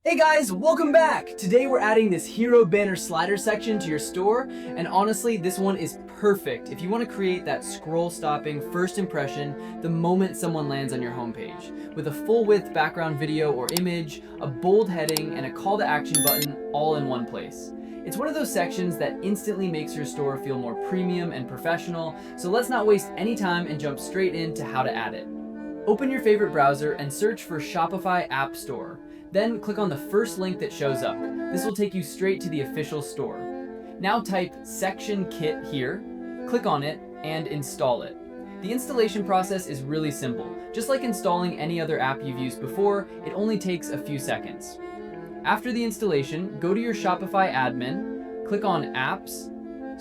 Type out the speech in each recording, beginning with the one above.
Hey guys, welcome back! Today we're adding this hero banner slider section to your store, and honestly, this one is perfect if you want to create that scroll-stopping first impression the moment someone lands on your homepage. With a full-width background video or image, a bold heading, and a call to action button all in one place. It's one of those sections that instantly makes your store feel more premium and professional, so let's not waste any time and jump straight into how to add it. Open your favorite browser and search for Shopify App Store. Then click on the first link that shows up. This will take you straight to the official store. Now type Section Kit here, click on it, and install it. The installation process is really simple. Just like installing any other app you've used before, it only takes a few seconds. After the installation, go to your Shopify admin, click on Apps,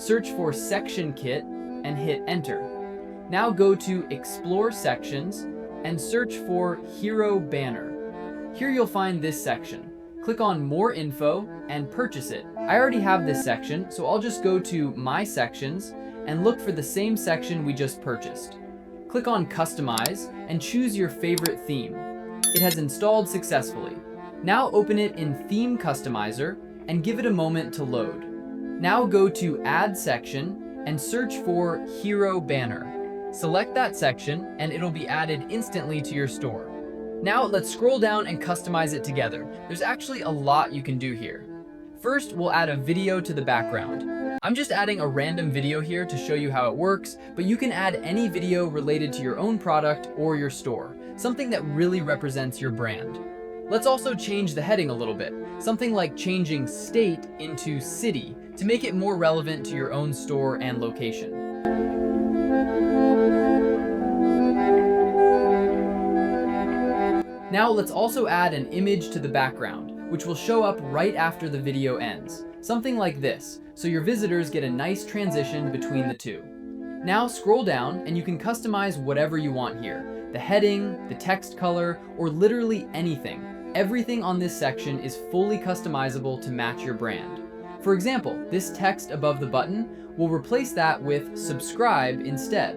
search for Section Kit, and hit Enter. Now go to Explore Sections and search for Hero Banner. Here you'll find this section. Click on More Info and purchase it. I already have this section, so I'll just go to My Sections and look for the same section we just purchased. Click on Customize and choose your favorite theme. It has installed successfully. Now open it in Theme Customizer and give it a moment to load. Now go to Add Section and search for Hero Banner. Select that section and it'll be added instantly to your store. Now let's scroll down and customize it together. There's actually a lot you can do here. First, we'll add a video to the background. I'm just adding a random video here to show you how it works, but you can add any video related to your own product or your store, something that really represents your brand. Let's also change the heading a little bit, something like changing state into city to make it more relevant to your own store and location. Now let's also add an image to the background, which will show up right after the video ends. Something like this, so your visitors get a nice transition between the two. Now scroll down and you can customize whatever you want here. The heading, the text color, or literally anything. Everything on this section is fully customizable to match your brand. For example, this text above the button will replace that with subscribe instead.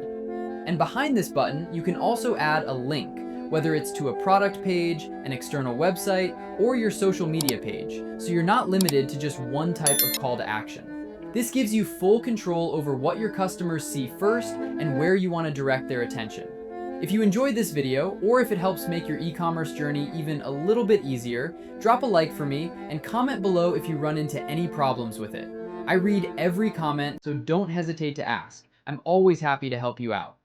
And behind this button, you can also add a link, whether it's to a product page, an external website, or your social media page, so you're not limited to just one type of call to action. This gives you full control over what your customers see first and where you want to direct their attention. If you enjoyed this video, or if it helps make your e-commerce journey even a little bit easier, drop a like for me and comment below if you run into any problems with it. I read every comment, so don't hesitate to ask. I'm always happy to help you out.